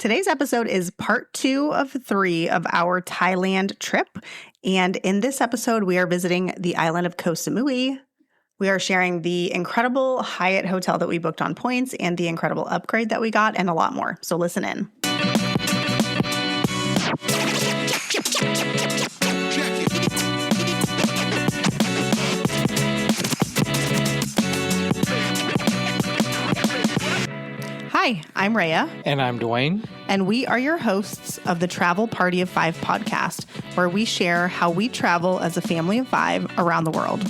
Today's episode is part 2 of 3 of our Thailand trip. And in this episode, we are visiting the island of Koh Samui. We are sharing the incredible Hyatt hotel that we booked on points and the incredible upgrade that we got and a lot more. So listen in. Hi, I'm Rhea. And I'm Dwayne. And we are your hosts of the Travel Party of 5 podcast, where we share how we travel as a family of 5 around the world.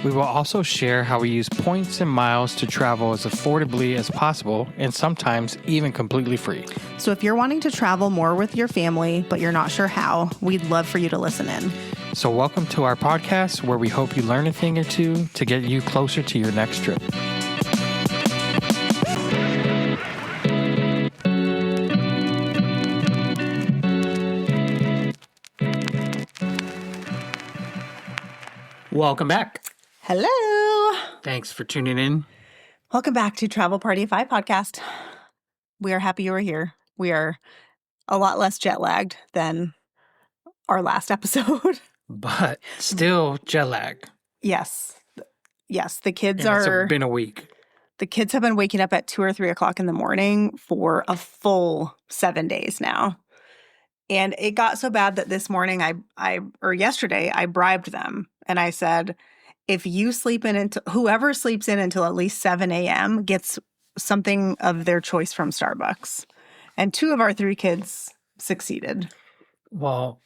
We will also share how we use points and miles to travel as affordably as possible and sometimes even completely free. So if you're wanting to travel more with your family, but you're not sure how, we'd love for you to listen in. So welcome to our podcast, where we hope you learn a thing or two to get you closer to your next trip. Welcome back. Hello. Thanks for tuning in. Welcome back to Travel Party of 5 podcast. We are happy you are here. We are a lot less jet lagged than our last episode. But still jet lag. Yes. The kids It's been a week. The kids have been waking up at 2 or 3 o'clock in the morning for a full 7 days now. And it got so bad that this morning yesterday, I bribed them. And I said, if you sleep in until whoever sleeps in until at least 7 a.m. gets something of their choice from Starbucks. And 2 of our 3 kids succeeded. Well,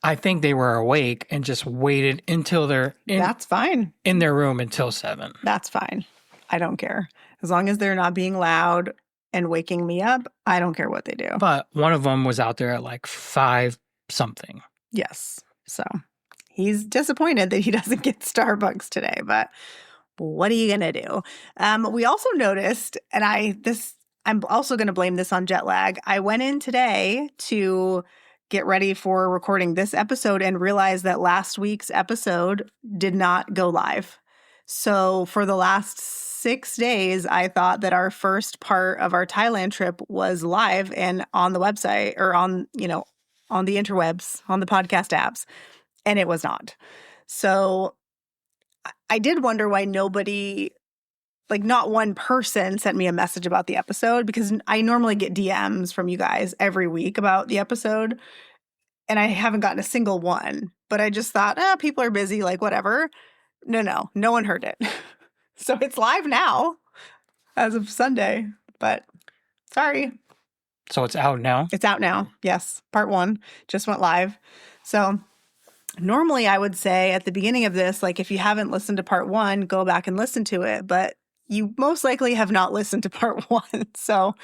I think they were awake and just waited until they're That's fine. In their room until 7. That's fine. I don't care. As long as they're not being loud and waking me up, I don't care what they do. But one of them was out there at like 5 something. Yes. So he's disappointed that he doesn't get Starbucks today, but what are you going to do? We also noticed, and I'm also going to blame this on jet lag. I went in today to get ready for recording this episode and realized that last week's episode did not go live. So for the last 6 days, I thought that our first part of our Thailand trip was live and on the website or on the interwebs, on the podcast apps. And it was not. So I did wonder why nobody, not one person sent me a message about the episode, because I normally get DMs from you guys every week about the episode. And I haven't gotten a single one. But I just thought, people are busy, whatever. No one heard it. So it's live now as of Sunday. But sorry. So it's out now? It's out now. Yes. Part 1 just went live. So normally, I would say at the beginning of this, if you haven't listened to part 1, go back and listen to it. But you most likely have not listened to part 1. So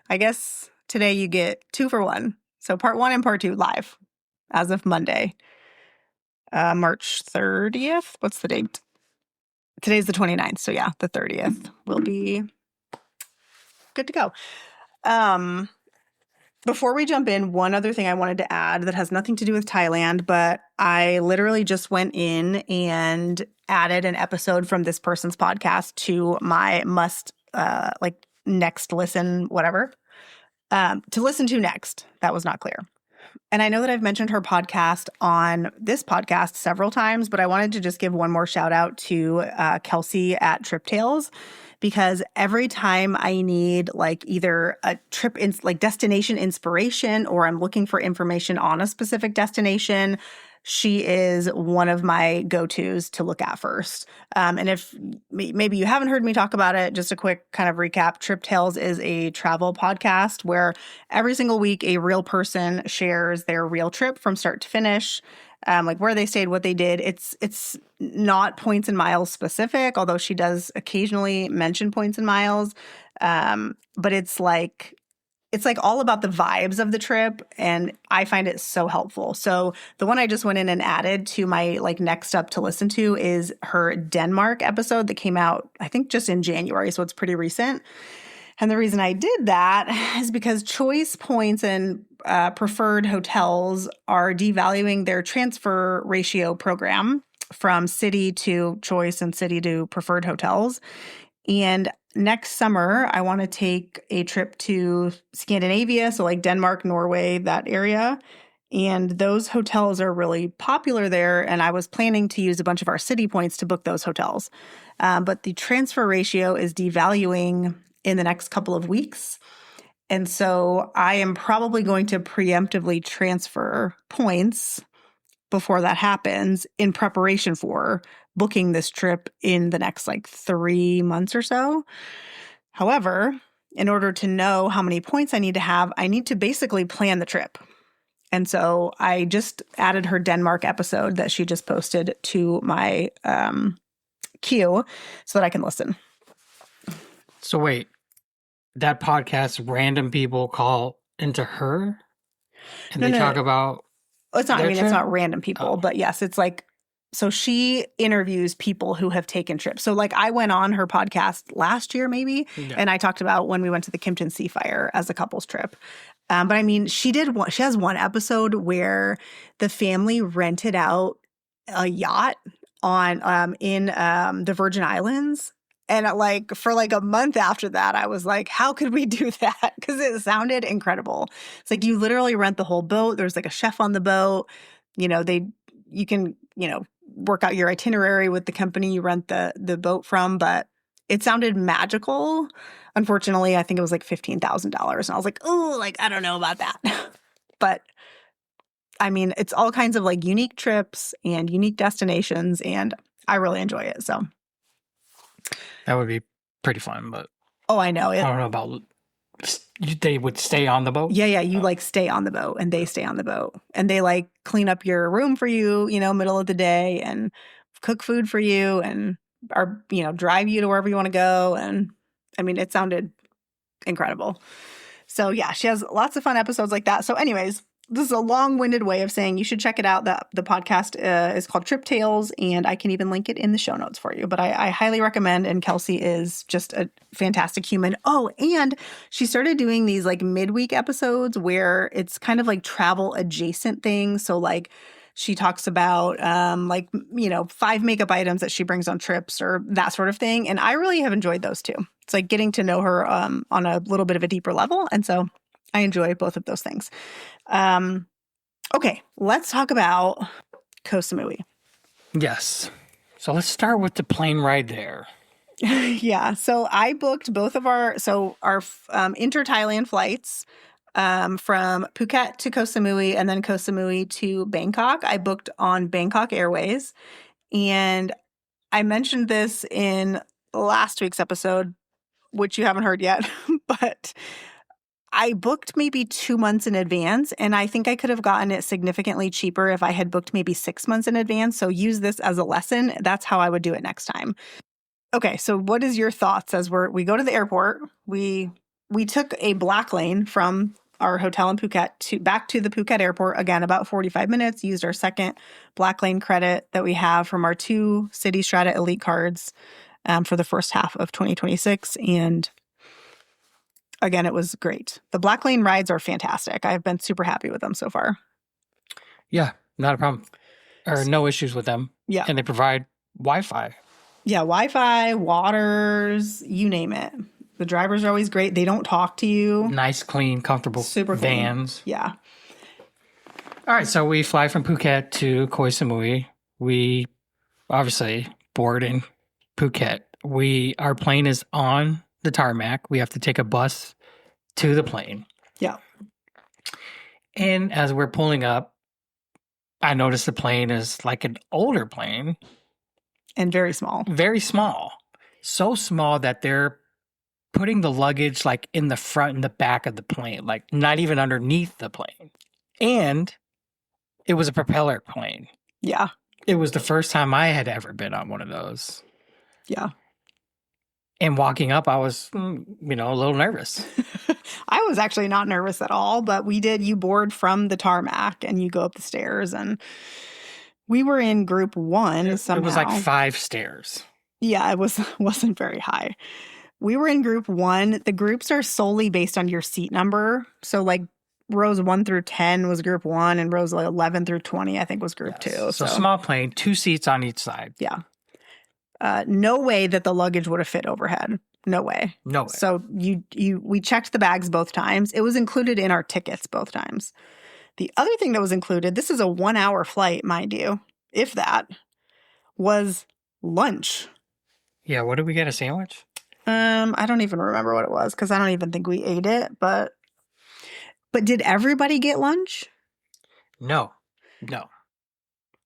I guess today you get 2 for 1. So part 1 and part 2 live as of Monday, March 30th. What's the date? Today's the 29th. So yeah, the 30th will be good to go. Before we jump in, one other thing I wanted to add that has nothing to do with Thailand, but I literally just went in and added an episode from this person's podcast to my next listen, whatever, to listen to next. That was not clear. And I know that I've mentioned her podcast on this podcast several times, but I wanted to just give one more shout out to Kelsey at TripTales. Because every time I need either a trip destination inspiration or I'm looking for information on a specific destination, she is one of my go-tos to look at first. And if maybe you haven't heard me talk about it, just a quick kind of recap. TripTales is a travel podcast where every single week a real person shares their real trip from start to finish. Where they stayed, what they did. It's not points and miles specific, although she does occasionally mention points and miles. But it's all about the vibes of the trip, and I find it so helpful. So the one I just went in and added to my next up to listen to is her Denmark episode that came out, I think, just in January, so it's pretty recent. And the reason I did that is because choice points and preferred hotels are devaluing their transfer ratio program from city to choice and city to preferred hotels. And next summer, I want to take a trip to Scandinavia, so like Denmark, Norway, that area. And those hotels are really popular there. And I was planning to use a bunch of our city points to book those hotels. But the transfer ratio is devaluing in the next couple of weeks. And so I am probably going to preemptively transfer points before that happens in preparation for booking this trip in the next like 3 months or so. However, in order to know how many points I need to have, I need to basically plan the trip. And so I just added her Denmark episode that she just posted to my queue so that I can listen. So wait, that podcast, random people call into her and they talk about. It's not, it's not random people, but yes, it's like, so she interviews people who have taken trips. So like I went on her podcast last year maybe, and I talked about when we went to the Kimpton Sea Fire as a couple's trip. But I mean, she has one episode where the family rented out a yacht on in the Virgin Islands. And like for like a month after that, I was like, how could we do that? Because it sounded incredible. It's like you literally rent the whole boat. There's like a chef on the boat. You can work out your itinerary with the company you rent the boat from. But it sounded magical. Unfortunately, I think it was like $15,000. And I was like, oh, like, I don't know about that. But I mean, it's all kinds of like unique trips and unique destinations. And I really enjoy it. So that would be pretty fun. But I know. I don't know about, they would stay on the boat? Yeah. You like stay on the boat and they stay on the boat. And they like clean up your room for you, middle of the day and cook food for you and drive you to wherever you want to go. And I mean, it sounded incredible. So yeah, she has lots of fun episodes like that. So anyways, this is a long-winded way of saying you should check it out. The podcast is called TripTales, and I can even link it in the show notes for you. But I highly recommend, and Kelsey is just a fantastic human. Oh, and she started doing these like midweek episodes where it's kind of like travel adjacent things. So like she talks about 5 makeup items that she brings on trips or that sort of thing. And I really have enjoyed those too. It's like getting to know her on a little bit of a deeper level. And so I enjoy both of those things. Okay, let's talk about Koh Samui. Yes. So let's start with the plane ride there. Yeah. So I booked both of our inter-Thailand flights from Phuket to Koh Samui and then Koh Samui to Bangkok. I booked on Bangkok Airways. And I mentioned this in last week's episode, which you haven't heard yet, but I booked maybe 2 months in advance, and I think I could have gotten it significantly cheaper if I had booked maybe 6 months in advance. So use this as a lesson. That's how I would do it next time. Okay, so what is your thoughts as we go to the airport? We took a Blacklane from our hotel in Phuket back to the Phuket airport, again, about 45 minutes, used our second Blacklane credit that we have from our 2 City Strata Elite cards for the first half of 2026, and again, it was great. The Blacklane rides are fantastic. I've been super happy with them so far. Yeah, not a problem. Or no issues with them. Yeah. And they provide Wi-Fi. Yeah, Wi-Fi, waters, you name it. The drivers are always great. They don't talk to you. Nice, clean, comfortable super clean. Vans. Yeah. All right, so we fly from Phuket to Koh Samui. We obviously board in Phuket. Our plane is on the tarmac. We have to take a bus to the plane. Yeah. And as we're pulling up, I noticed the plane is like an older plane. And very small. Very small. So small that they're putting the luggage like in the front and the back of the plane, like not even underneath the plane. And it was a propeller plane. Yeah. It was the first time I had ever been on one of those. Yeah. And walking up, I was, a little nervous. I was actually not nervous at all, but you board from the tarmac and you go up the stairs, and we were in group 1 somehow. It was like 5 stairs. Yeah, it wasn't very high. We were in group 1. The groups are solely based on your seat number. So like rows 1 through 10 was group 1 and rows 11 through 20, I think, was group 2. So small plane, 2 seats on each side. Yeah. No way that the luggage would have fit overhead. No way. No way. So we checked the bags both times. It was included in our tickets both times. The other thing that was included, this is a 1-hour flight, mind you, if that, was lunch. Yeah, what did we get? A sandwich? I don't even remember what it was because I don't even think we ate it. But did everybody get lunch? No.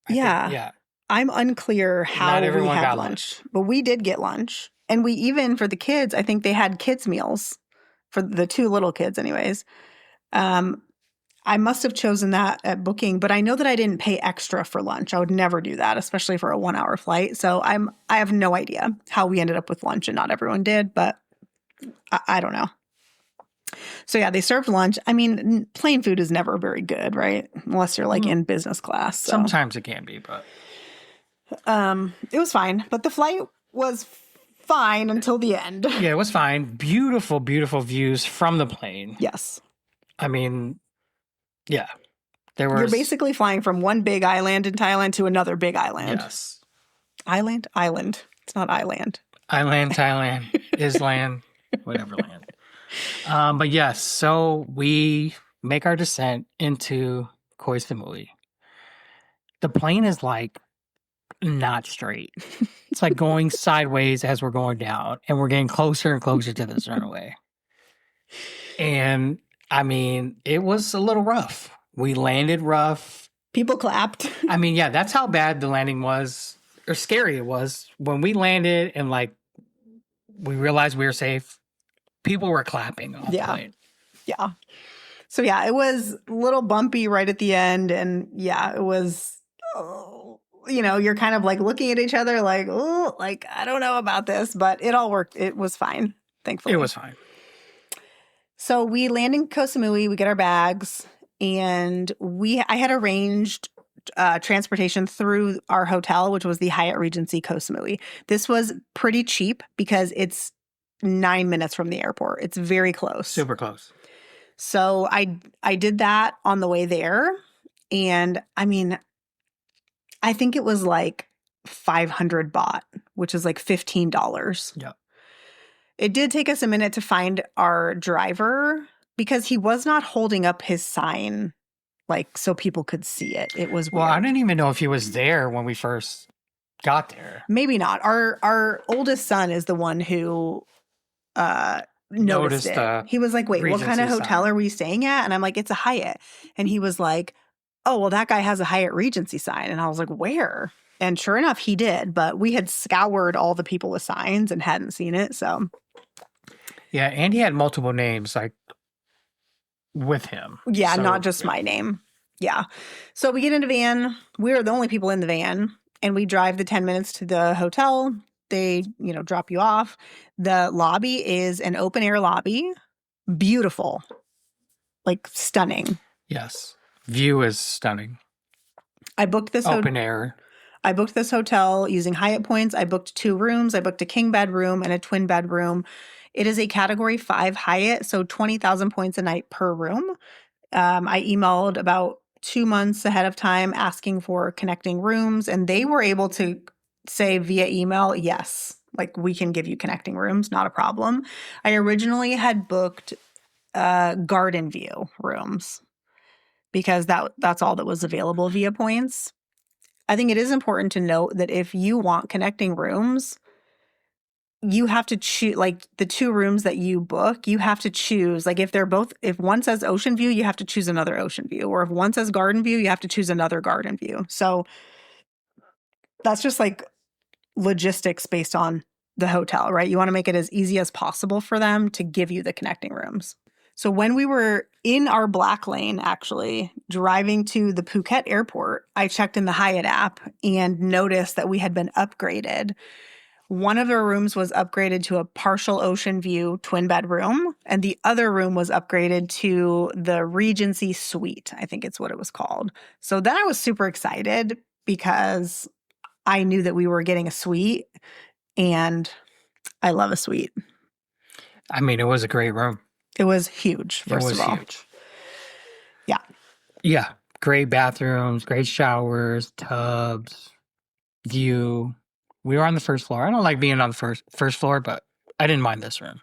Yeah. I'm unclear how we had lunch, but we did get lunch. And we even, for the kids, I think they had kids' meals for the 2 little kids anyways. I must have chosen that at booking, but I know that I didn't pay extra for lunch. I would never do that, especially for a 1-hour flight. So I have no idea how we ended up with lunch, and not everyone did, but I don't know. So yeah, they served lunch. I mean, plane food is never very good, right? Unless you're like in business class. So. Sometimes it can be, but it was fine. But the flight was fine until the end. Yeah, it was fine. Beautiful, beautiful views from the plane. Yes. I mean, yeah. You're basically flying from one big island in Thailand to another big island. Yes. Island? It's not island. Island, Thailand, Island, whatever land. But yes, so we make our descent into Koh Samui. The plane is like not straight. It's like going sideways as we're going down, and we're getting closer and closer to this runway. And I mean, it was a little rough. We landed rough. People clapped. I mean, yeah, that's how bad the landing was, or scary it was. When we landed and like we realized we were safe, people were clapping off the plane. Yeah. So yeah, it was a little bumpy right at the end, and yeah, it was. You're kind of like looking at each other like, oh, like I don't know about this, but it all worked. It was fine, thankfully. It was fine. So we land in Koh Samui, we get our bags, and I had arranged transportation through our hotel, which was the Hyatt Regency Koh Samui. This was pretty cheap because it's 9 minutes from the airport. It's very close. Super close. So I did that on the way there, and I mean, I think it was like 500 baht, which is like $15. Yeah. It did take us a minute to find our driver because he was not holding up his sign like so people could see it. It was weird. I didn't even know if he was there when we first got there. Maybe not. Our oldest son is the one who noticed it. He was like, wait, what kind of hotel are we staying at? And I'm like, it's a Hyatt. And he was like, oh, well, that guy has a Hyatt Regency sign. And I was like, where? And sure enough, he did. But we had scoured all the people with signs and hadn't seen it. So, yeah. And he had multiple names like with him. Yeah, so, not just my name. Yeah. So we get in a van. We're the only people in the van. And we drive the 10 minutes to the hotel. They, drop you off. The lobby is an open air lobby. Beautiful. Like stunning. Yes. View is stunning. I booked this open air. I booked this hotel using Hyatt points. I booked 2 rooms. I booked a king bedroom and a twin bedroom. It is a category 5 Hyatt, so 20,000 points a night per room. I emailed about 2 months ahead of time asking for connecting rooms, and they were able to say via email, yes, like we can give you connecting rooms, not a problem. I originally had booked garden view rooms, because that's all that was available via points. I think it is important to note that if you want connecting rooms, you have to choose, like the 2 rooms that you book, you have to choose, like if one says ocean view, you have to choose another ocean view. Or if one says garden view, you have to choose another garden view. So that's just like logistics based on the hotel, right? You want to make it as easy as possible for them to give you the connecting rooms. So when we were in our Blacklane, actually, driving to the Phuket airport, I checked in the Hyatt app and noticed that we had been upgraded. One of our rooms was upgraded to a partial ocean view twin bedroom, and the other room was upgraded to the Regency Suite, I think it's what it was called. So then I was super excited because I knew that we were getting a suite, and I love a suite. I mean, it was a great room. It was huge, first of all. Huge. Yeah. Yeah. Great bathrooms, great showers, tubs, view. We were on the first floor. I don't like being on the first floor, but I didn't mind this room.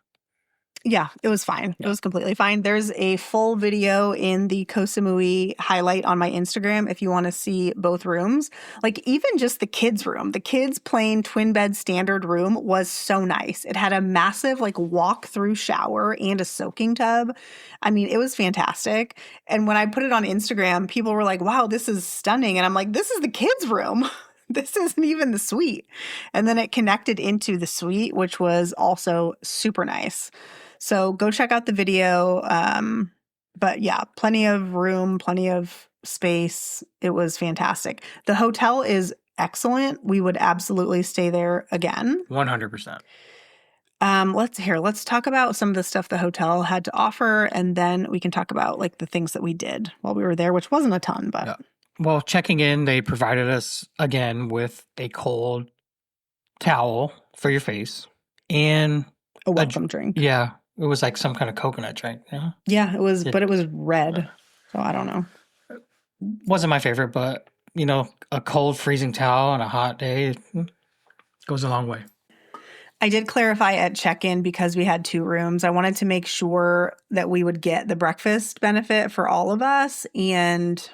Yeah, it was fine. Yeah. It was completely fine. There's a full video in the Koh Samui highlight on my Instagram if you want to see both rooms. Like even just the kids' room, the kids' plain twin bed standard room was so nice. It had a massive like walk-through shower and a soaking tub. I mean, it was fantastic. And when I put it on Instagram, people were like, "Wow, this is stunning." And I'm like, "This is the kids' room." This isn't even the suite. And then it connected into the suite, which was also super nice. So go check out the video. But yeah, plenty of room, plenty of space. It was fantastic. The hotel is excellent. We would absolutely stay there again. 100%. Let's talk about some of the stuff the hotel had to offer, and then we can talk about like the things that we did while we were there, which wasn't a ton, but Yeah. Well, checking in, they provided us again with a cold towel for your face and a welcome drink. Yeah, it was like some kind of coconut drink. Yeah, Yeah, it was, but it was red, so I don't know. Wasn't my favorite, but you know, a cold, freezing towel on a hot day goes a long way. I did clarify at check-in because we had 2 rooms. I wanted to make sure that we would get the breakfast benefit for all of us, and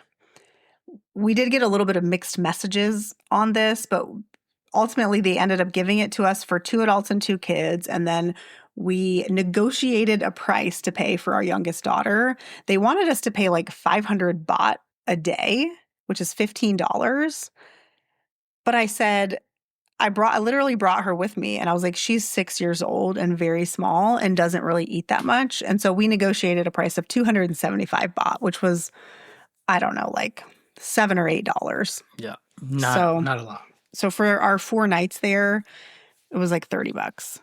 we did get a little bit of mixed messages on this, but ultimately they ended up giving it to us for 2 adults and 2 kids, and then we negotiated a price to pay for our youngest daughter. They wanted us to pay like 500 baht a day, which is $15. But I said, I literally brought her with me, and I was like, she's 6 years old and very small and doesn't really eat that much. And so we negotiated a price of 275 baht, which was, I don't know, like $7 or $8. Yeah, not a lot. So for our 4 nights there, it was like $30.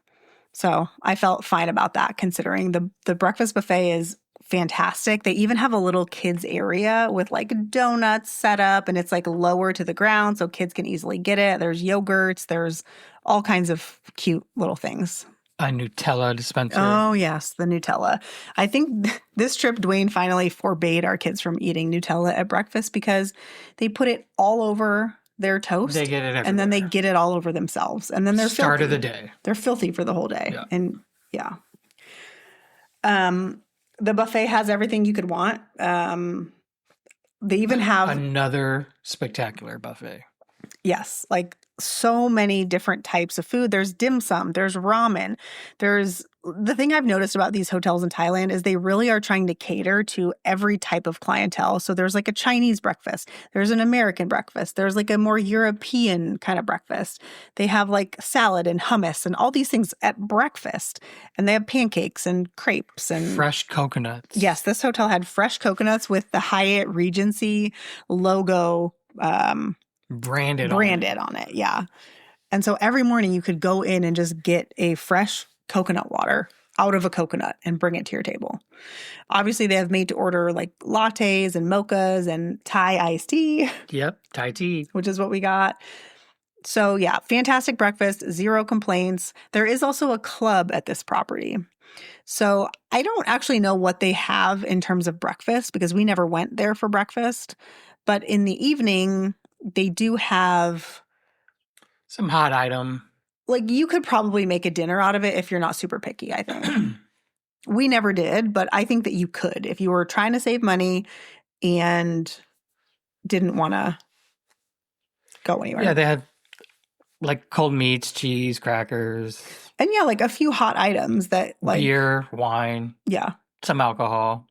So I felt fine about that, considering the breakfast buffet is fantastic. They even have a little kids area with like donuts set up, and it's like lower to the ground so kids can easily get it. There's yogurts. There's all kinds of cute little things. A Nutella dispenser. Oh, yes, the Nutella. I think this trip, Dwayne finally forbade our kids from eating Nutella at breakfast because they put it all over their toast. They get it everywhere. And then they get it all over themselves. And then they're Start filthy. of the day. They're filthy for the whole day. Yeah. And yeah. The buffet has everything you could want. They even have another spectacular buffet. Yes, like so many different types of food. There's dim sum, there's ramen. The thing I've noticed about these hotels in Thailand is they really are trying to cater to every type of clientele. So there's like a Chinese breakfast, there's an American breakfast, there's like a more European kind of breakfast. They have like salad and hummus and all these things at breakfast. And they have pancakes and crepes and fresh coconuts. Yes, this hotel had fresh coconuts with the Hyatt Regency logo branded on it. Yeah. And so every morning you could go in and just get a fresh coconut water out of a coconut and bring it to your table. Obviously, they have made to order like lattes and mochas and Thai iced tea. Yep, Thai tea. Which is what we got. So yeah, fantastic breakfast, 0 complaints. There is also a club at this property. So I don't actually know what they have in terms of breakfast because we never went there for breakfast. But in the evening, they do have some hot item. Like you could probably make a dinner out of it if you're not super picky, I think. We never did, but I think that you could if you were trying to save money and didn't want to go anywhere. Yeah, they had like cold meats, cheese, crackers. And yeah, like a few hot items that like beer, wine. Yeah. Some alcohol.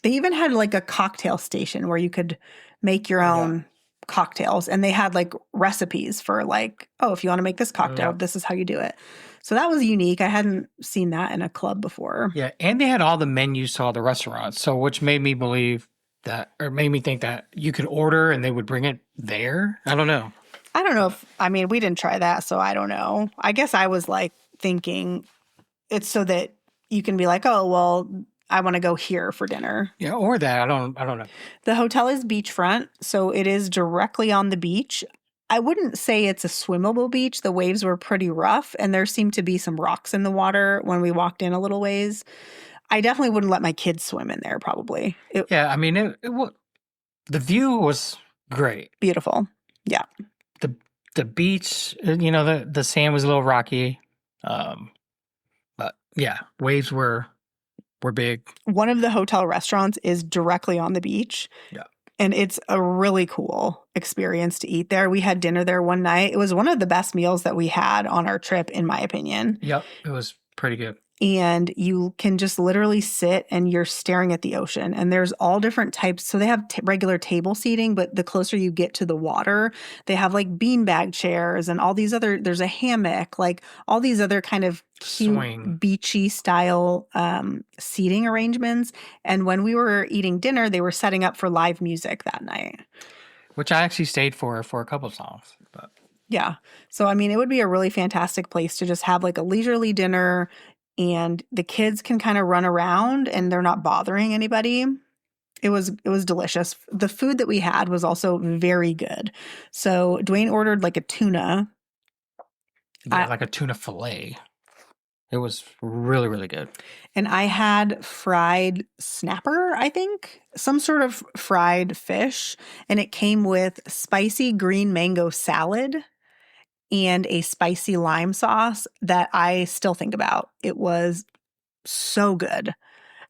They even had like a cocktail station where you could make your own cocktails, and they had like recipes for like, oh, if you want to make this cocktail, this is how you do it. So that was unique. I hadn't seen that in a club before. Yeah, and they had all the menus to all the restaurants, so which made me believe that, or made me think that you could order and they would bring it there. I don't know. We didn't try that, so I don't know. I guess I was like thinking it's so that you can be like, oh, well, I want to go here for dinner. Yeah, or that. I don't know. The hotel is beachfront, so it is directly on the beach. I wouldn't say it's a swimmable beach. The waves were pretty rough, and there seemed to be some rocks in the water when we walked in a little ways. I definitely wouldn't let my kids swim in there, probably. The view was great. Beautiful. Yeah. The beach, the sand was a little rocky. Yeah, waves were big. One of the hotel restaurants is directly on the beach. Yeah. And it's a really cool experience to eat there. We had dinner there one night. It was one of the best meals that we had on our trip, in my opinion. Yep, it was pretty good. And you can just literally sit and you're staring at the ocean. And there's all different types. So they have regular table seating, but the closer you get to the water, they have like beanbag chairs and all these other, there's a hammock, like all these other kind of cute beachy style seating arrangements. And when we were eating dinner, they were setting up for live music that night. Which I actually stayed for a couple of songs. But yeah. So, I mean, it would be a really fantastic place to just have like a leisurely dinner. And the kids can kind of run around and they're not bothering anybody. It was delicious. The food that we had was also very good. So Dwayne ordered like a tuna. Yeah, like a tuna fillet. It was really, really good. And I had fried snapper, I think. Some sort of fried fish. And it came with spicy green mango salad and a spicy lime sauce that I still think about. It was so good.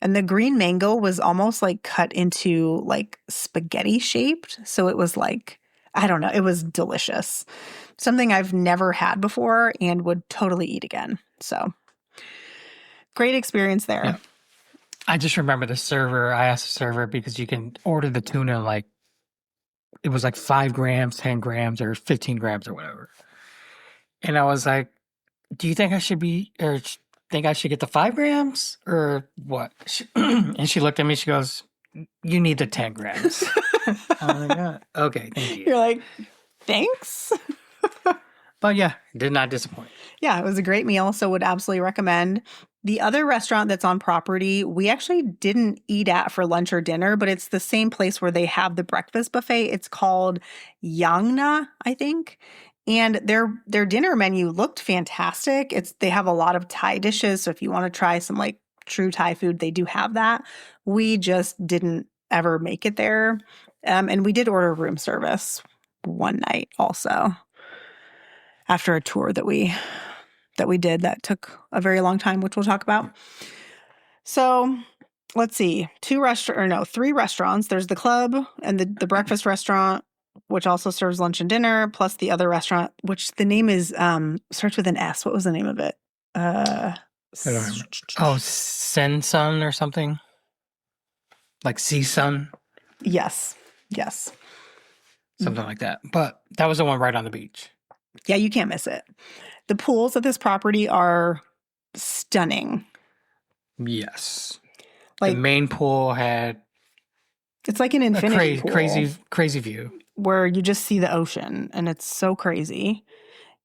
And the green mango was almost like cut into like spaghetti shaped. So it was like, I don't know, it was delicious. Something I've never had before and would totally eat again. So great experience there. Yeah. I just remember the server. I asked the server because you can order the tuna like, it was like 5 grams, 10 grams, or 15 grams or whatever. And I was like, do you think I should get the 5 grams or what? And she looked at me, she goes, you need the 10 grams. I'm like, oh, okay, thank you. You're like, thanks. But yeah, did not disappoint. Yeah, it was a great meal, so would absolutely recommend. The other restaurant that's on property, we actually didn't eat at for lunch or dinner, but it's the same place where they have the breakfast buffet. It's called Yangna, I think. And their dinner menu looked fantastic. They have a lot of Thai dishes, so if you want to try some like true Thai food, they do have that. We just didn't ever make it there. And we did order room service one night also after a tour that we did that took a very long time, which we'll talk about. So let's see, 3 restaurants. There's the club and the breakfast restaurant, which also serves lunch and dinner, plus the other restaurant, which the name is starts with an S. What was the name of it? I don't remember. Oh, Sen-sun or something? Like Sea-sun? Yes. Something like that. But that was the one right on the beach. Yeah, you can't miss it. The pools at this property are stunning. Yes. Like the main pool had it's like an infinity pool. Crazy view. Where you just see the ocean, and it's so crazy.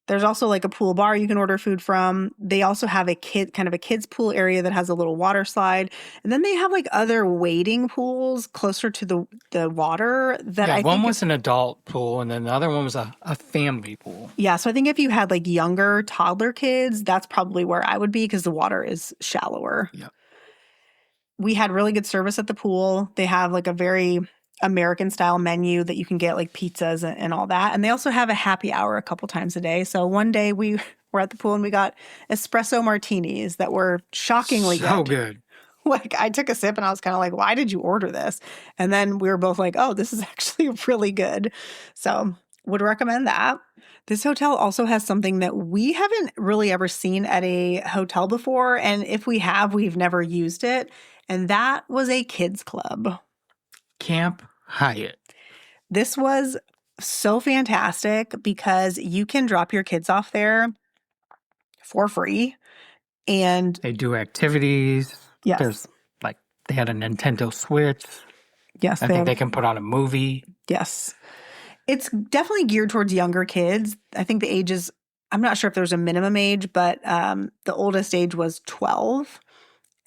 There's also like a pool bar you can order food from. They also have a kids pool area that has a little water slide. And then they have like other wading pools closer to the water that one was an adult pool and then the other one was a family pool. Yeah, so I think if you had like younger toddler kids, that's probably where I would be because the water is shallower. Yep. We had really good service at the pool. They have like a very American style menu that you can get like pizzas and all that. And they also have a happy hour a couple times a day. So one day we were at the pool and we got espresso martinis that were shockingly so good. Like I took a sip and I was kind of like, why did you order this? And then we were both like, oh, this is actually really good. So would recommend that. This hotel also has something that we haven't really ever seen at a hotel before. And if we have, we've never used it. And that was a kids club. Camp Hyatt. This was so fantastic because you can drop your kids off there for free. And they do activities. Yes. There's like, they had a Nintendo Switch. Yes. I think they can put on a movie. Yes. It's definitely geared towards younger kids. I think the age is, I'm not sure if there's a minimum age, but the oldest age was 12.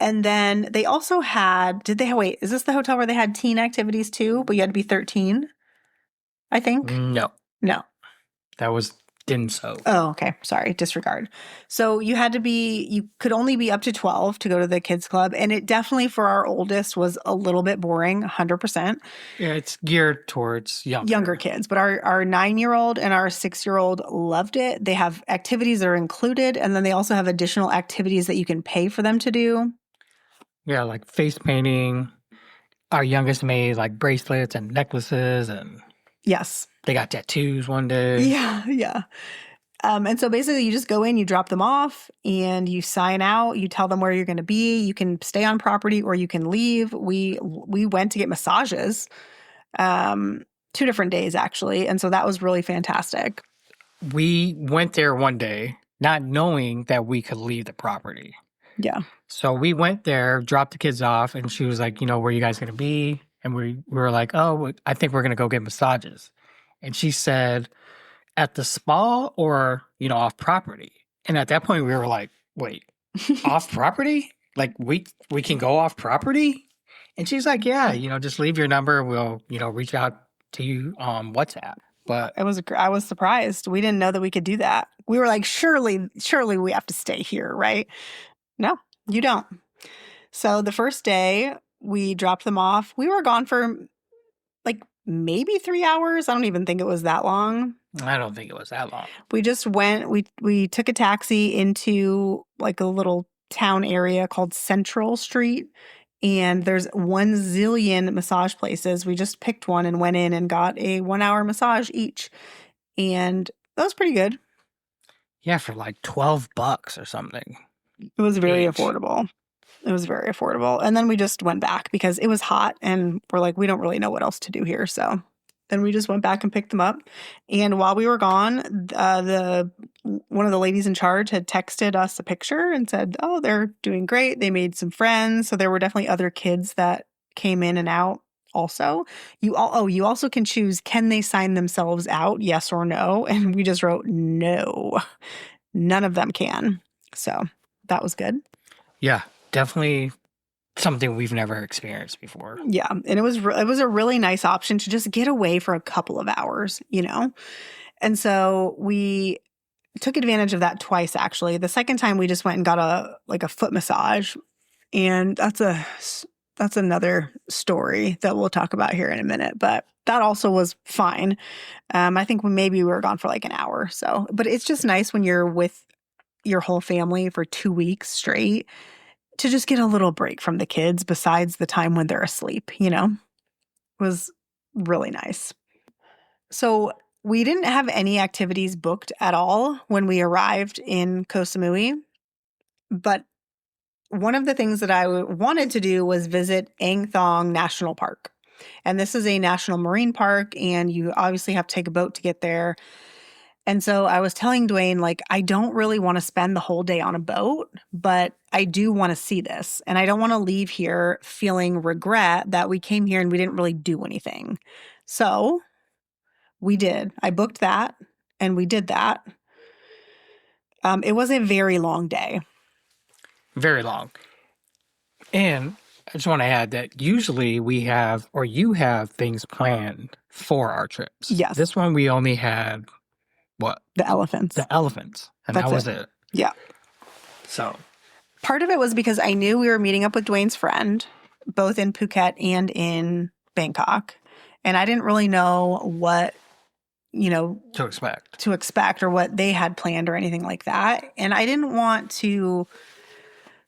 And then they also had, is this the hotel where they had teen activities too? But you had to be 13, I think? No. No. That was didn't soak. Oh, okay. Sorry. Disregard. So you could only be up to 12 to go to the kids club. And it definitely for our oldest was a little bit boring, 100%. Yeah, it's geared towards Younger kids. But our 9-year-old and our 6-year-old loved it. They have activities that are included. And then they also have additional activities that you can pay for them to do. Yeah, like face painting. Our youngest made like bracelets and necklaces, and yes, they got tattoos one day. Yeah. And so basically you just go in, you drop them off, and you sign out. You tell them where you're going to be. You can stay on property or you can leave. We went to get massages 2 different days, actually. And so that was really fantastic. We went there one day not knowing that we could leave the property. Yeah. So we went there, dropped the kids off, and she was like, where are you guys going to be? And we were like, oh, I think we're going to go get massages. And she said, at the spa or, off property? And at that point we were like, wait, off property? Like we can go off property? And she's like, yeah, just leave your number. We'll, reach out to you on WhatsApp. But I was surprised. We didn't know that we could do that. We were like, surely we have to stay here, right? No, you don't. So the first day we dropped them off. We were gone for like maybe 3 hours. I don't even think it was that long. I don't think it was that long. We just went, we took a taxi into like a little town area called Central Street. And there's 1 zillion massage places. We just picked one and went in and got a 1-hour massage each. And that was pretty good. Yeah, for like $12 or something. It was very affordable. It was very affordable. And then we just went back because it was hot and we're like, we don't really know what else to do here. So then we just went back and picked them up. And while we were gone, one of the ladies in charge had texted us a picture and said, oh, they're doing great. They made some friends. So there were definitely other kids that came in and out also. You also can choose, can they sign themselves out? Yes or no. And we just wrote no. None of them can. So that was good. Yeah, definitely something we've never experienced before. Yeah, and it was a really nice option to just get away for a couple of hours, And so we took advantage of that twice, actually. The second time we just went and got a foot massage, and that's another story that we'll talk about here in a minute. But that also was fine. I think maybe we were gone for like an hour. So, but it's just nice when you're with your whole family for 2 weeks straight to just get a little break from the kids besides the time when they're asleep, It was really nice. So we didn't have any activities booked at all when we arrived in Koh Samui, but one of the things that I wanted to do was visit Ang Thong National Park. And this is a national marine park, and you obviously have to take a boat to get there. And so I was telling Dwayne, like, I don't really want to spend the whole day on a boat, but I do want to see this. And I don't want to leave here feeling regret that we came here and we didn't really do anything. So we did. I booked that and we did that. It was a very long day. Very long. And I just want to add that usually we have, or you have things planned for our trips. Yes. This one we only had what? The elephants. And that was it. Yeah. So part of it was because I knew we were meeting up with Dwayne's friend, both in Phuket and in Bangkok. And I didn't really know what, to expect or what they had planned or anything like that. And I didn't want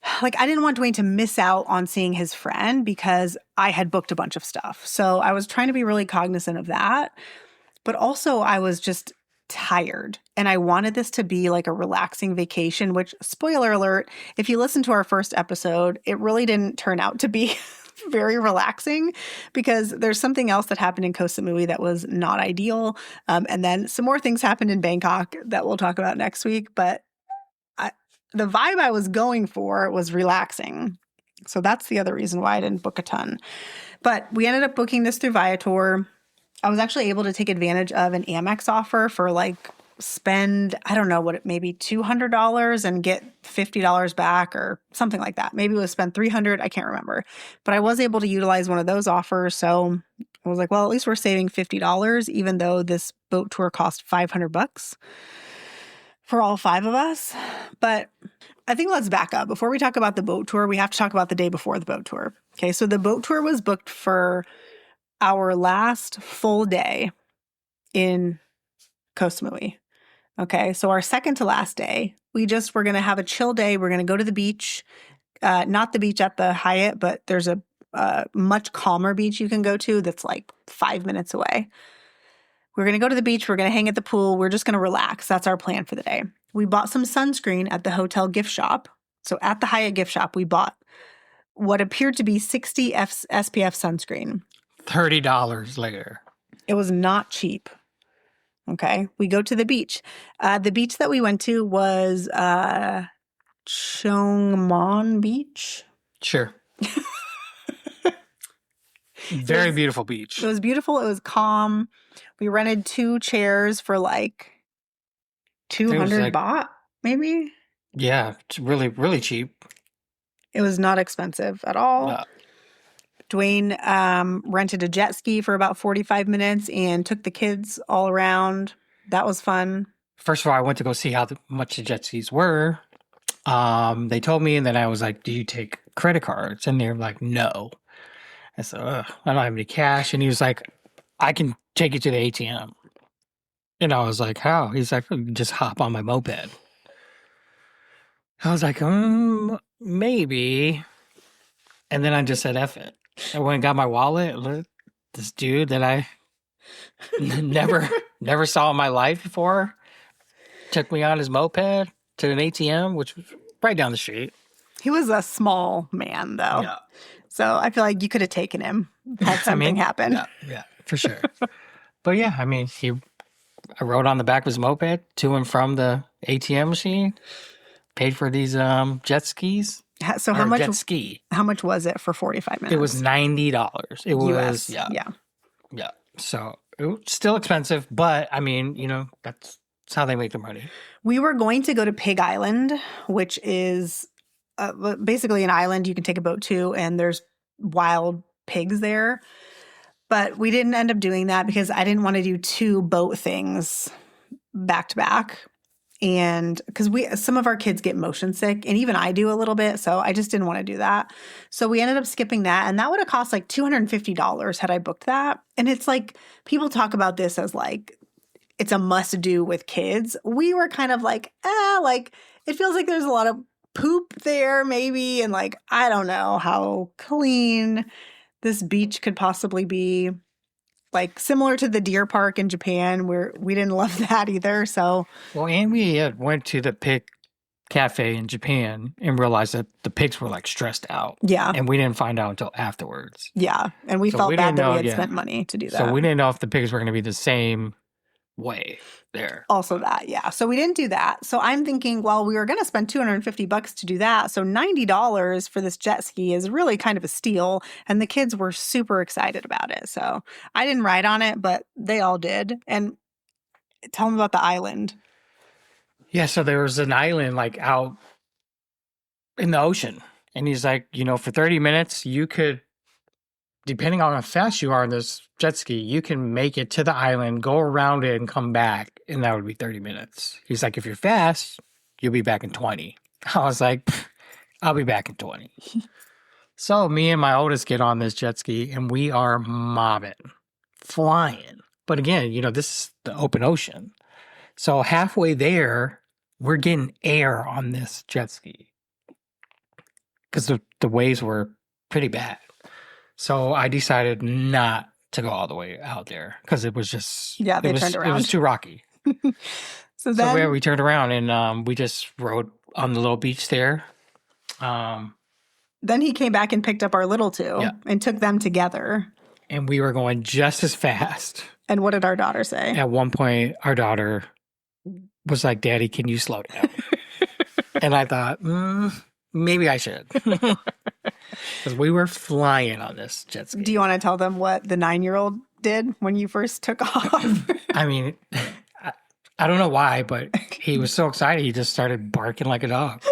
Dwayne to miss out on seeing his friend because I had booked a bunch of stuff. So I was trying to be really cognizant of that. But also I was just tired and I wanted this to be like a relaxing vacation, which, spoiler alert, if you listen to our first episode, it really didn't turn out to be very relaxing because there's something else that happened in Koh Samui that was not ideal. And then some more things happened in Bangkok that we'll talk about next week. But the vibe I was going for was relaxing. So that's the other reason why I didn't book a ton. But we ended up booking this through Viator. I was actually able to take advantage of an Amex offer for like spend, I don't know what, maybe $200 and get $50 back or something like that. Maybe it was spend $300. I can't remember, but I was able to utilize one of those offers. So I was like, well, at least we're saving $50, even though this boat tour cost $500 for all 5 of us. But I think let's back up. Before we talk about the boat tour, we have to talk about the day before the boat tour. Okay. So the boat tour was booked for our last full day in Koh Samui. Okay, so our second to last day, we're going to have a chill day. We're going to go to the beach, not the beach at the Hyatt, but there's a much calmer beach you can go to that's like 5 minutes away. We're going to go to the beach. We're going to hang at the pool. We're just going to relax. That's our plan for the day. We bought some sunscreen at the hotel gift shop. So at the Hyatt gift shop, we bought what appeared to be 60 SPF sunscreen. $30 later. It was not cheap. Okay, we go to the beach. The beach that we went to was Chongmon Beach. Sure. Very beautiful beach. It was beautiful. It was calm. We rented 2 chairs for like 200 baht, maybe? Yeah, it's really, really cheap. It was not expensive at all. No. Dwayne rented a jet ski for about 45 minutes and took the kids all around. That was fun. First of all, I went to go see how much the jet skis were. They told me, and then I was like, do you take credit cards? And they're like, no. I said, I don't have any cash. And he was like, I can take you to the ATM. And I was like, how? He's like, just hop on my moped. I was like, maybe. And then I just said, F it. I went and got my wallet. This dude that I never saw in my life before took me on his moped to an ATM, which was right down the street. He was a small man, though. Yeah. So I feel like you could have taken him had something happened. Yeah, for sure. But yeah, I mean, I rode on the back of his moped to and from the ATM machine, paid for these jet skis. So how much? Jet ski. How much was it for 45 minutes? It was $90. It was US. Yeah. So it was still expensive, but I mean, that's how they make their money. We were going to go to Pig Island, which is basically an island you can take a boat to, and there's wild pigs there. But we didn't end up doing that because I didn't want to do 2 boat things back to back. And because some of our kids get motion sick, and even I do a little bit, so I just didn't want to do that. So we ended up skipping that, and that would have cost like $250 had I booked that. And it's like, people talk about this as like, it's a must do with kids. We were kind of like, it feels like there's a lot of poop there maybe, and like, I don't know how clean this beach could possibly be. Like similar to the deer park in Japan, where we didn't love that either. So, well, and we went to the pig cafe in Japan and realized that the pigs were like stressed out. Yeah, and we didn't find out until afterwards. Yeah, and we felt bad that we had spent money to do that. So we didn't know if the pigs were going to be the same way there. Also that, yeah. So we didn't do that. So I'm thinking, well, we were going to spend $250 to do that. So $90 for this jet ski is really kind of a steal. And the kids were super excited about it. So I didn't ride on it, but they all did. And tell them about the island. Yeah, so there was an island like out in the ocean. And he's like, for 30 minutes, you could, depending on how fast you are on this jet ski, you can make it to the island, go around it, and come back. And that would be 30 minutes. He's like, if you're fast, you'll be back in 20. I was like, I'll be back in 20. So me and my oldest get on this jet ski, and we are mobbing, flying. But again, this is the open ocean. So halfway there, we're getting air on this jet ski because the waves were pretty bad. So I decided not to go all the way out there because it was just turned around. It was too rocky. So we turned around and we just rode on the little beach there. Then he came back and picked up our little 2 and took them together. And we were going just as fast. And what did our daughter say? At one point, our daughter was like, "Daddy, can you slow down?" And I thought, maybe I should. Because we were flying on this jet ski. Do you want to tell them what the 9-year-old did when you first took off? I mean, I don't know why, but he was so excited he just started barking like a dog.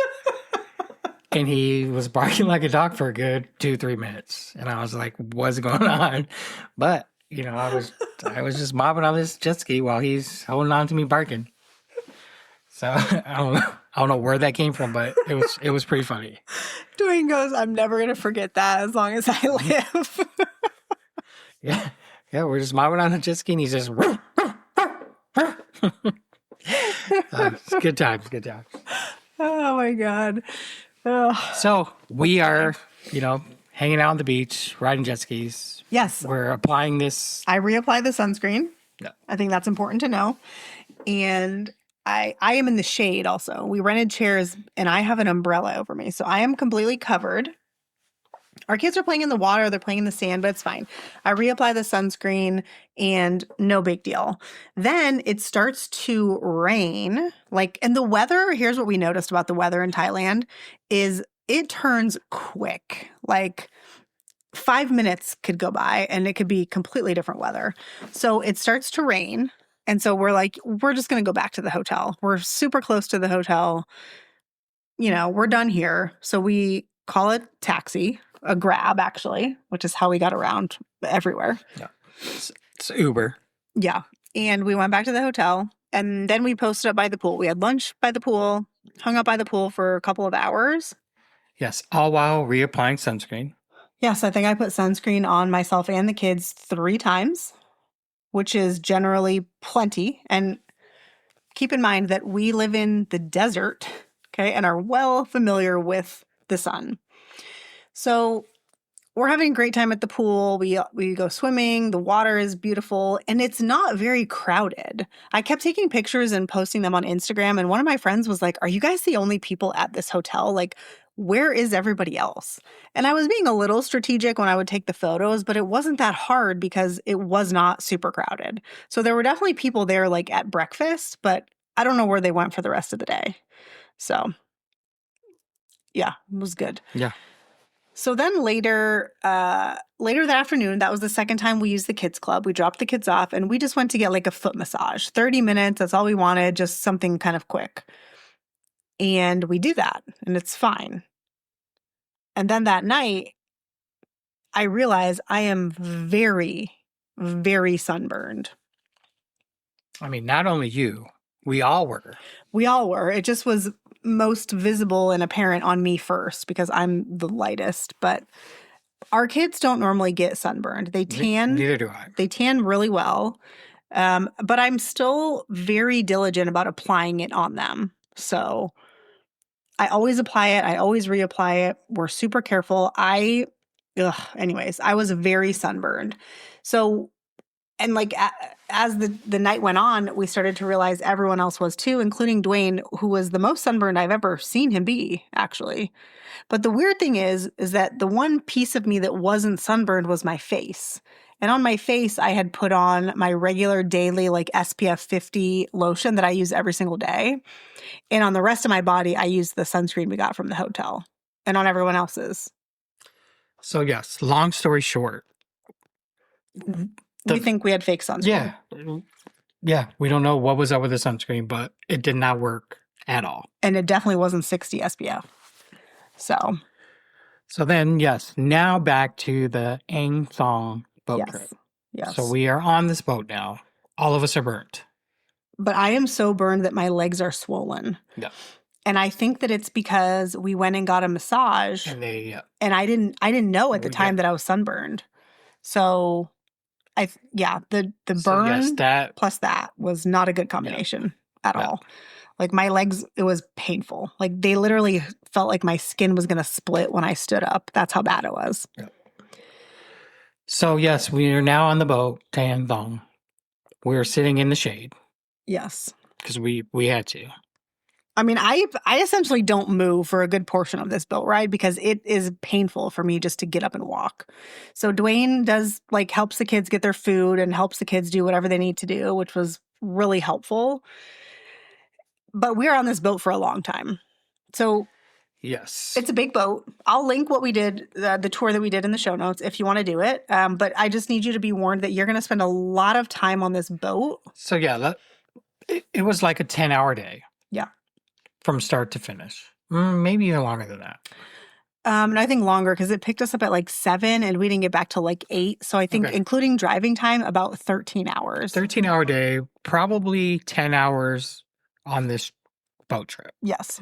And he was barking like a dog for a good 2-3 minutes. And I was like, what's going on? But, I was just mobbing on this jet ski while he's holding on to me barking. So I don't know where that came from, but it was pretty funny. Dwayne goes, I'm never gonna forget that as long as I live. Yeah. Yeah, we're just mobbing on the jet ski and he's just it's good times, good times. Oh my God. Oh. So we are, hanging out on the beach, riding jet skis. Yes. We're applying this. I reapply the sunscreen. Yeah. I think that's important to know. And I am in the shade also. We rented chairs and I have an umbrella over me. So I am completely covered. Our kids are playing in the water. They're playing in the sand, but it's fine. I reapply the sunscreen and no big deal. Then it starts to rain. And the weather, here's what we noticed about the weather in Thailand is it turns quick. 5 minutes could go by and it could be completely different weather. So it starts to rain. And so we're like, we're just going to go back to the hotel. We're super close to the hotel. We're done here. So we call a taxi, a Grab actually, which is how we got around everywhere. Yeah. It's Uber. Yeah. And we went back to the hotel and then we posted up by the pool. We had lunch by the pool, hung out by the pool for a couple of hours. Yes. All while reapplying sunscreen. Yes. I think I put sunscreen on myself and the kids 3 times, which is generally plenty. And keep in mind that we live in the desert, okay, and are well familiar with the sun. So we're having a great time at the pool. We go swimming. The water is beautiful and it's not very crowded. I kept taking pictures and posting them on Instagram. And one of my friends was like, are you guys the only people at this hotel? Where is everybody else? And I was being a little strategic when I would take the photos, but it wasn't that hard because it was not super crowded. So there were definitely people there at breakfast, but I don't know where they went for the rest of the day. So yeah, it was good. Yeah. So then later that afternoon, that was the second time we used the kids club. We dropped the kids off and we just went to get a foot massage. 30 minutes, that's all we wanted, just something kind of quick. And we do that and it's fine. And then that night, I realize I am very, very sunburned. I mean, not only you, we all were. We all were. It just was most visible and apparent on me first because I'm the lightest. But our kids don't normally get sunburned. They tan. Neither do I. They tan really well. But I'm still very diligent about applying it on them. So I always apply it. I always reapply it. We're super careful. Anyways, I was very sunburned. So, and as the night went on, we started to realize everyone else was too, including Dwayne, who was the most sunburned I've ever seen him be, actually. But the weird thing is that the one piece of me that wasn't sunburned was my face. And on my face, I had put on my regular daily SPF 50 lotion that I use every single day. And on the rest of my body, I used the sunscreen we got from the hotel and on everyone else's. So yes, long story short. We think we had fake sunscreen. Yeah. Yeah. We don't know what was up with the sunscreen, but it did not work at all. And it definitely wasn't 60 SPF. So then, yes, now back to the Thong boat trip. Yes. So we are on this boat now. All of us are burnt. But I am so burned that my legs are swollen. Yeah. And I think that it's because we went and got a massage. And I didn't know at the time that I was sunburned. So the burn plus that was not a good combination at all. My legs, it was painful. They literally felt like my skin was going to split when I stood up. That's how bad it was. Yeah. So yes, we are now on the boat, Thong. We're sitting in the shade. Yes. Because we had to. I mean, I essentially don't move for a good portion of this boat ride because it is painful for me just to get up and walk. So Dwayne does helps the kids get their food and helps the kids do whatever they need to do, which was really helpful. But we're on this boat for a long time. So yes, it's a big boat. I'll link what we did, the tour that we did in the show notes if you want to do it. But I just need you to be warned that you're going to spend a lot of time on this boat. So yeah, It was like a 10-hour day. Yeah. From start to finish. Maybe even longer than that. And I think longer because it picked us up at like 7 and we didn't get back till like 8. So I think including driving time, about 13 hours. 13-hour day, probably 10 hours on this boat trip. Yes.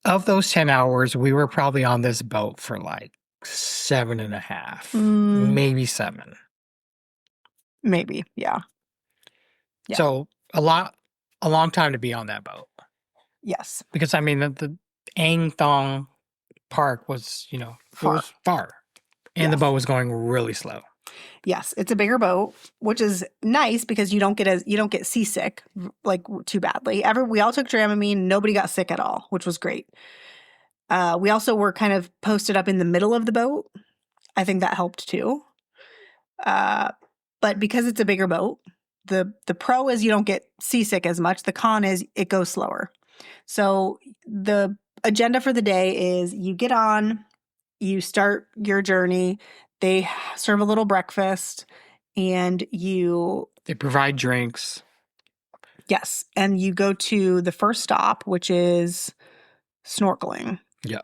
Of those 10 hours, we were probably on this boat for like 7.5, maybe 7. Maybe, yeah. So a long time to be on that boat. Yes. Because I mean, the Ang Thong Park was, it was far. And the boat was going really slow. Yes, it's a bigger boat, which is nice because you don't get seasick like too badly. We all took Dramamine, nobody got sick at all, which was great. We also were kind of posted up in the middle of the boat. I think that helped too. But because it's a bigger boat, the pro is you don't get seasick as much. The con is it goes slower. So the agenda for the day is you get on, you start your journey. They serve a little breakfast and they provide drinks. Yes. And you go to the first stop, which is snorkeling. Yeah.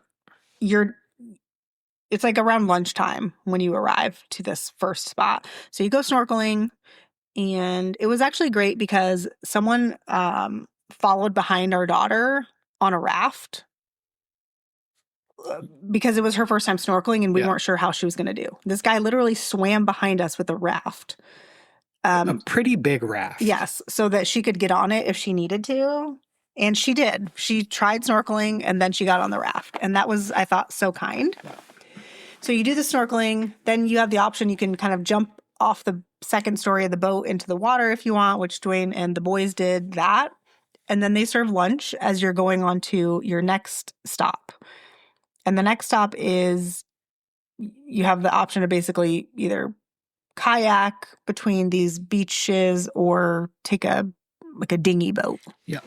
It's like around lunchtime when you arrive to this first spot. So you go snorkeling and it was actually great because someone followed behind our daughter on a raft because it was her first time snorkeling and we weren't sure how she was going to do. This guy literally swam behind us with a raft. A pretty big raft. Yes, so that she could get on it if she needed to. And she did. She tried snorkeling and then she got on the raft. And that was, I thought, so kind. So you do the snorkeling. Then you have the option. You can kind of jump off the second story of the boat into the water if you want, which Dwayne and the boys did that. And then they serve lunch as you're going on to your next stop. And the next stop is you have the option to basically either kayak between these beaches or take a dinghy boat. Yeah.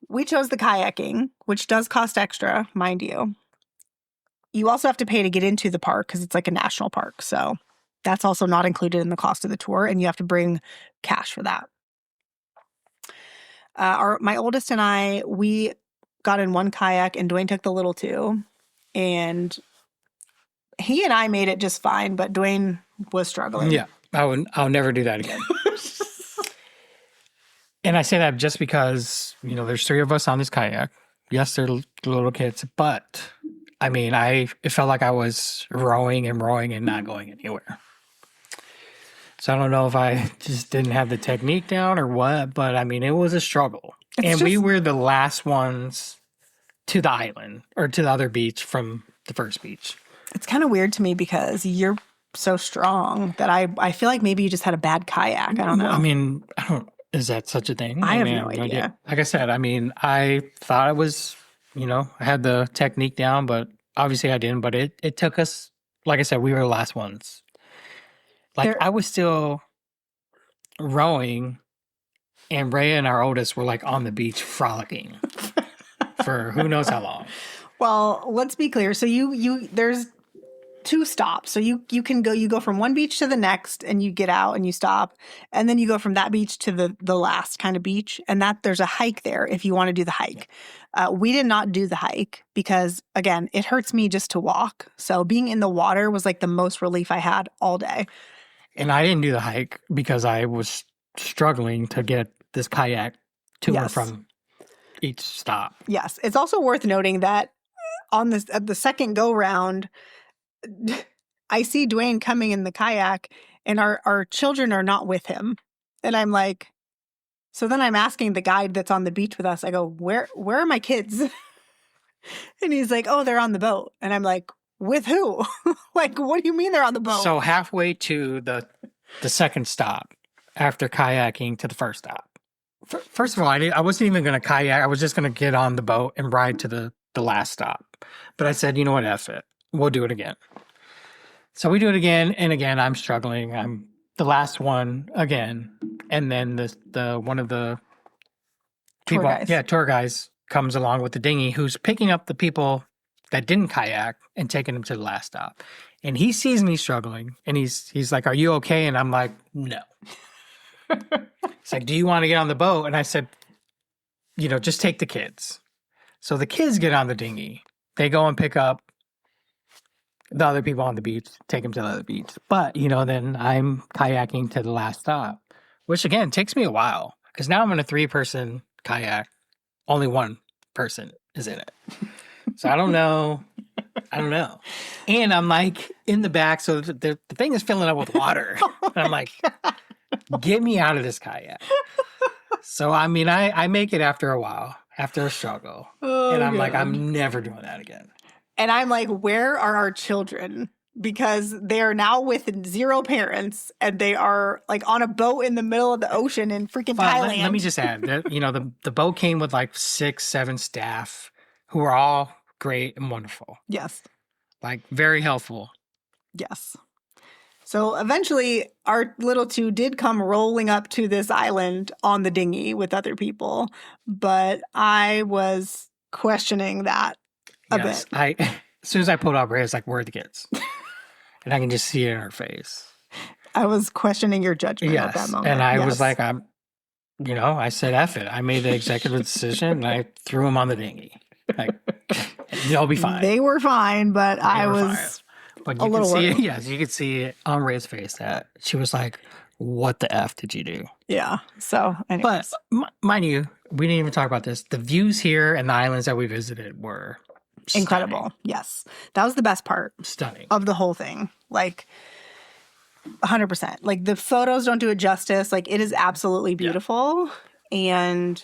We chose the kayaking, which does cost extra, mind you. You also have to pay to get into the park because it's like a national park. So that's also not included in the cost of the tour, and you have to bring cash for that. My oldest and I, we got in one kayak, and Dwayne took the little two. And he and I made it just fine, but Dwayne was struggling. Yeah, I'll never do that again. And I say that just because, there's 3 of us on this kayak. Yes, they're little kids, but I mean, it felt like I was rowing and not going anywhere. So I don't know if I just didn't have the technique down or what, but I mean, it was a struggle. We were the last ones to the island or to the other beach from the first beach. It's kind of weird to me because you're so strong that I feel like maybe you just had a bad kayak. I don't know. I mean, is that such a thing? I have no idea. Like I said, I mean, I thought I was, I had the technique down, but obviously I didn't. But it took us, like I said, we were the last ones. I was still rowing, and Rhea and our oldest were on the beach frolicking for who knows how long. Well, let's be clear. So there's 2 stops. So you go from one beach to the next and you get out and you stop. And then you go from that beach to the last kind of beach. And there's a hike there if you want to do the hike. We did not do the hike because, again, it hurts me just to walk. So being in the water was the most relief I had all day. And I didn't do the hike because I was struggling to get this kayak to and from each stop. Yes. It's also worth noting that at the second go round, I see Dwayne coming in the kayak and our children are not with him. And I'm like, so then I'm asking the guide that's on the beach with us, I go, where are my kids? And he's like, oh, they're on the boat. And I'm like, with who? What do you mean they're on the boat? So halfway to the second stop after kayaking to the first stop. First of all, I wasn't even going to kayak. I was just going to get on the boat and ride to the last stop. But I said, you know what, F it. We'll do it again. So we do it again, and again, I'm struggling. I'm the last one again. And then the one of the tour guys comes along with the dinghy who's picking up the people that didn't kayak and taking them to the last stop. And he sees me struggling, and he's like, are you okay? And I'm like, no. It's like, do you want to get on the boat? And I said, just take the kids. So the kids get on the dinghy. They go and pick up the other people on the beach, take them to the other beach. But, then I'm kayaking to the last stop, which again takes me a while because now I'm in a 3-person kayak. Only one person is in it. So I don't know. And I'm like in the back. So the thing is filling up with water. And I'm like, get me out of this kayak. So, I mean, I make it after a while, after a struggle. And I'm like, I'm never doing that again. And I'm like, where are our children? Because they are now with 0 parents and they are like on a boat in the middle of the ocean in freaking Thailand. Let me just add that, the boat came with like 6, 7 staff who were all great and wonderful. Yes. Like very helpful. Yes. So eventually our little 2 did come rolling up to this island on the dinghy with other people. But I was questioning that a bit. As soon as I pulled up, Ray was like, where are the kids? And I can just see it in her face. I was questioning your judgment at that moment. And I was like, I said, F it. I made the executive decision and I threw them on the dinghy. Like, they'll be fine. They were fine, but I was But a little worried. You could see it on Ray's face that she was like, what the F did you do? Yeah. So, anyways. But mind you, we didn't even talk about this. The views here and the islands that we visited were incredible. Stunning. Yes. That was the best part. Stunning. Of the whole thing. Like, 100%. Like, the photos don't do it justice. Like, it is absolutely beautiful. Yeah. And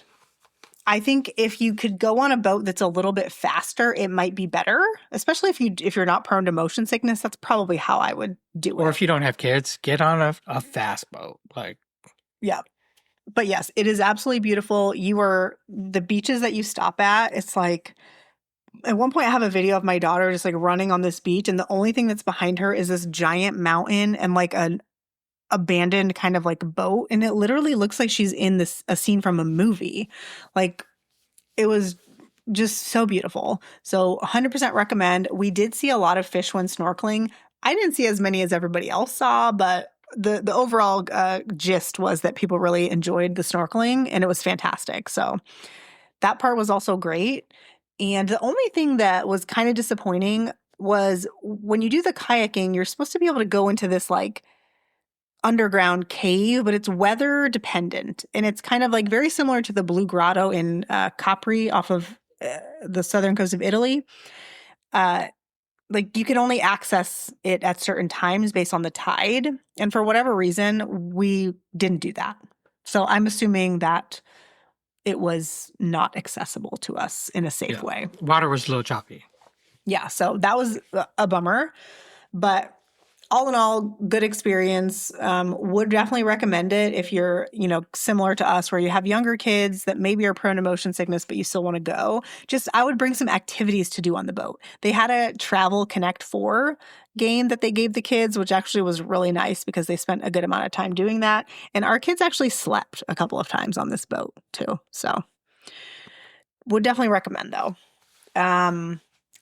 I think if you could go on a boat that's a little bit faster, it might be better. Especially if you're not prone to motion sickness. That's probably how I would do it. Or if you don't have kids, get on a fast boat. Like, yeah. But yes, it is absolutely beautiful. The beaches that you stop at, it's like, at one point I have a video of my daughter just like running on this beach, and the only thing that's behind her is this giant mountain and like an abandoned kind of like boat, and it literally looks like she's in a scene from a movie. Like, it was just so beautiful. So 100% recommend. We did see a lot of fish when snorkeling. I didn't see as many as everybody else saw, but the overall gist was that people really enjoyed the snorkeling and it was fantastic. So that part was also great. And the only thing that was kind of disappointing was when you do the kayaking, you're supposed to be able to go into this like underground cave, but it's weather dependent. And it's kind of like very similar to the Blue Grotto in Capri off of the southern coast of Italy. Like, you can only access it at certain times based on the tide. And for whatever reason, we didn't do that. So I'm assuming that it was not accessible to us in a safe way. Water was a little choppy. Yeah, so that was a bummer. But all in all, good experience. Would definitely recommend it if you're, similar to us, where you have younger kids that maybe are prone to motion sickness, but you still want to go. I would bring some activities to do on the boat. They had a Travel Connect 4 game that they gave the kids, which actually was really nice because they spent a good amount of time doing that. And our kids actually slept a couple of times on this boat too. So would definitely recommend though.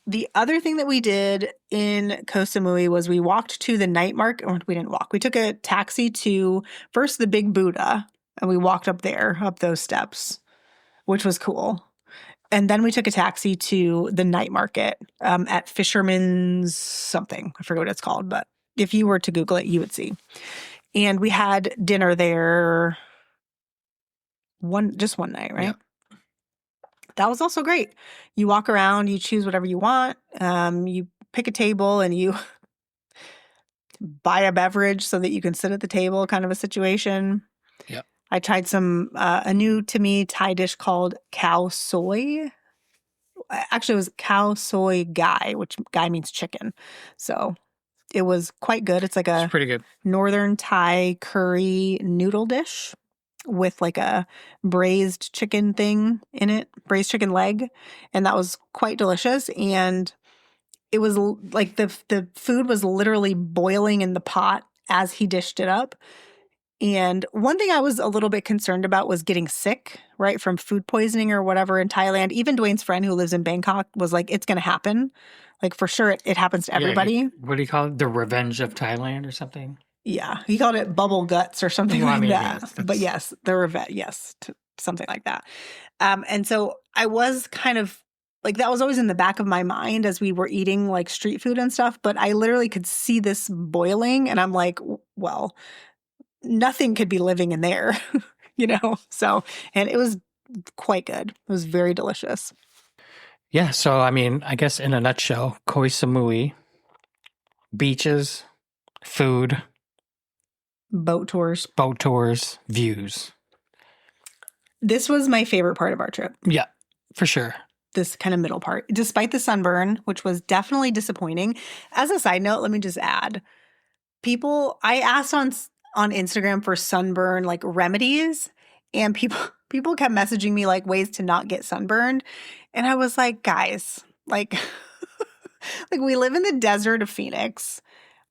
The other thing that we did in Koh Samui was we walked to the night market. Or we didn't walk. We took a taxi to first the Big Buddha, and we walked up those steps, which was cool. And then we took a taxi to the night market at Fisherman's something. I forget what it's called, but if you were to Google it, you would see. And we had dinner there one night, right? Yeah. That was also great. You walk around, you choose whatever you want. You pick a table and you buy a beverage so that you can sit at the table, kind of a situation. Yep. I tried a new to me Thai dish called cow soy. Actually, it was cow soy gai, which gai means chicken. So it was quite good. It's pretty good. Northern Thai curry noodle dish with like a braised chicken thing in it, braised chicken leg. And that was quite delicious. And it was like the food was literally boiling in the pot as he dished it up. And one thing I was a little bit concerned about was getting sick, right, from food poisoning or whatever in Thailand. Even Dwayne's friend who lives in Bangkok was like, it's going to happen. Like, for sure, it happens to everybody. What do you call it? The Revenge of Thailand or something? Yeah, he called it bubble guts or something Well, I like mean, that. yes, But that's- yes, the revet, yes, something like that. And so I was kind of like that was always in the back of my mind as we were eating like street food and stuff. But I literally could see this boiling, and I'm like, well, nothing could be living in there, you know. So, and it was quite good. It was very delicious. Yeah, so I mean, I guess in a nutshell, Koh Samui, beaches, food, Boat tours. boat tours, views. This was my favorite part of our trip. Yeah, for sure. This kind of middle part, despite the sunburn, which was definitely disappointing. As a side note, let me just add, I asked on Instagram for sunburn like remedies, and people kept messaging me like ways to not get sunburned, and I was like, guys, like like we live in the desert of Phoenix.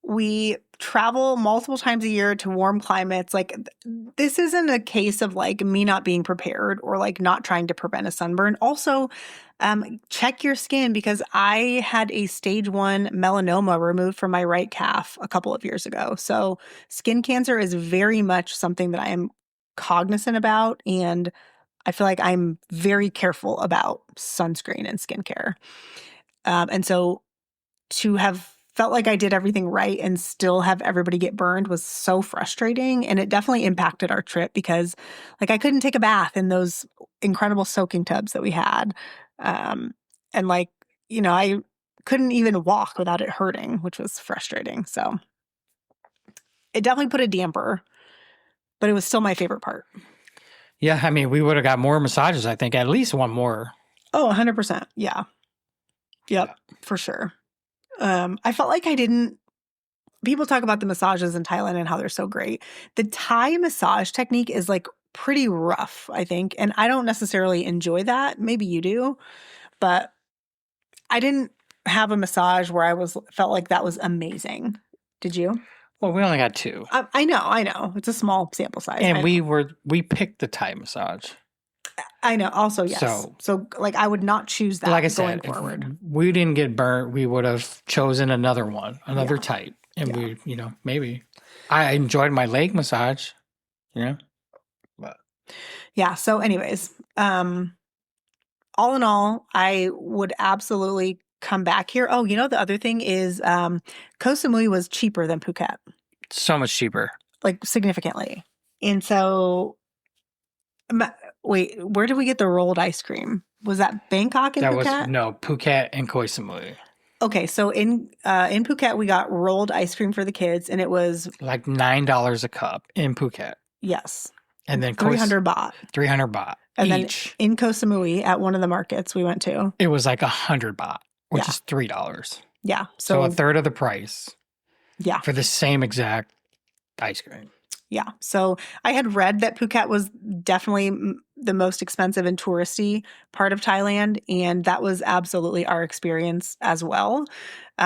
We travel multiple times a year to warm climates. Like, this isn't a case of like me not being prepared or like not trying to prevent a sunburn. Also, check your skin, because I had a stage 1 melanoma removed from my right calf a couple of years ago. So, skin cancer is very much something that I am cognizant about. And I feel like I'm very careful about sunscreen and skincare. And so, to have felt like I did everything right and still have everybody get burned was so frustrating. And it definitely impacted our trip, because like I couldn't take a bath in those incredible soaking tubs that we had. And like, you know, I couldn't even walk without it hurting, which was frustrating. So it definitely put a damper, but it was still my favorite part. Yeah, I mean, we would have got more massages, I think, at least one more. Oh, 100%. Yeah. Yep, for sure. I felt like people talk about the massages in Thailand and how they're so great. The Thai massage technique is like pretty rough, I think. And I don't necessarily enjoy that. Maybe you do, but I didn't have a massage where felt like that was amazing. Did you? Well, we only got 2. I know. It's a small sample size. And we picked the Thai massage. I know. Also, yes. So like I would not choose that Like I going said, forward. if we didn't get burnt, we would have chosen another one, another type. And we, maybe. I enjoyed my leg massage, But Yeah. So anyways, all in all, I would absolutely come back here. Oh, the other thing is Koh Samui was cheaper than Phuket. so much cheaper. Like significantly. And so, wait, where did we get the rolled ice cream? Was that Bangkok and Phuket? Phuket and Koh Samui. Okay, so in Phuket, we got rolled ice cream for the kids, and it was like $9 a cup in Phuket. Yes. And then 300 baht. 300 baht and each. Then in Koh Samui, at one of the markets we went to, it was like 100 baht, which is $3. Yeah. So a third of the price. Yeah. For the same exact ice cream. Yeah. So I had read that Phuket was definitely the most expensive and touristy part of Thailand, and that was absolutely our experience as well.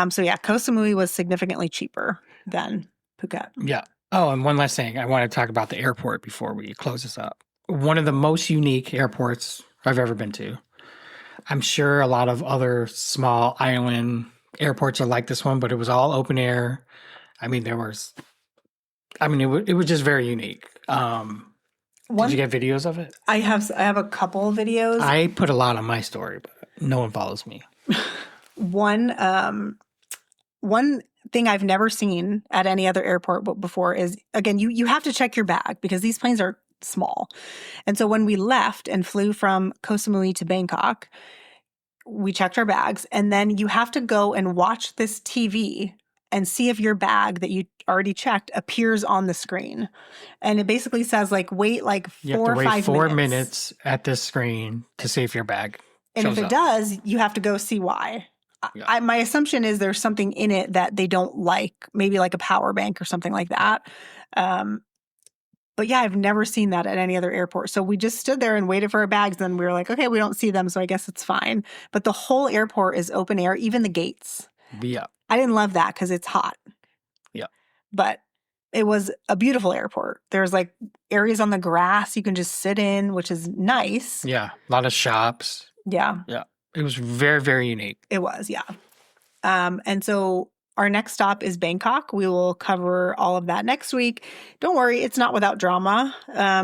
So yeah, Koh Samui was significantly cheaper than Phuket. Yeah. Oh, and one last thing. I want to talk about the airport before we close this up. One of the most unique airports I've ever been to. I'm sure a lot of other small island airports are like this one, but it was all open air. I mean, it was just very unique. Did you get videos of it? I have a couple of videos. I put a lot on my story, but no one follows me. One thing I've never seen at any other airport before is, again, you have to check your bag because these planes are small. And so when we left and flew from Koh Samui to Bangkok, we checked our bags, and then you have to go and watch this TV and see if your bag that you already checked appears on the screen. And it basically says wait 4 or 5 minutes. 4 minutes at this screen to see if your bag and if it does, you have to go see why. Yeah. My assumption is there's something in it that they don't like, maybe like a power bank or something like that. But yeah, I've never seen that at any other airport. So we just stood there and waited for our bags. And we were like, okay, we don't see them, so I guess it's fine. But the whole airport is open air, even the gates. Yeah. I didn't love that because it's hot. Yeah. But it was a beautiful airport. There's areas on the grass you can just sit in, which is nice. Yeah. A lot of shops. Yeah. Yeah. It was very, very unique. It was, yeah. And so Our next stop is Bangkok. We will cover all of that next week. Don't worry, it's not without drama,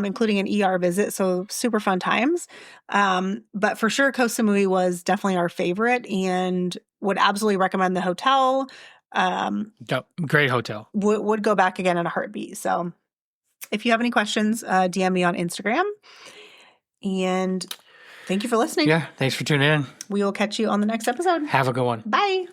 including an ER visit, so super fun times. But for sure, Koh Samui was definitely our favorite and would absolutely recommend the hotel. Great hotel. Would go back again in a heartbeat. So if you have any questions, DM me on Instagram. And thank you for listening. Yeah, thanks for tuning in. We will catch you on the next episode. Have a good one. Bye.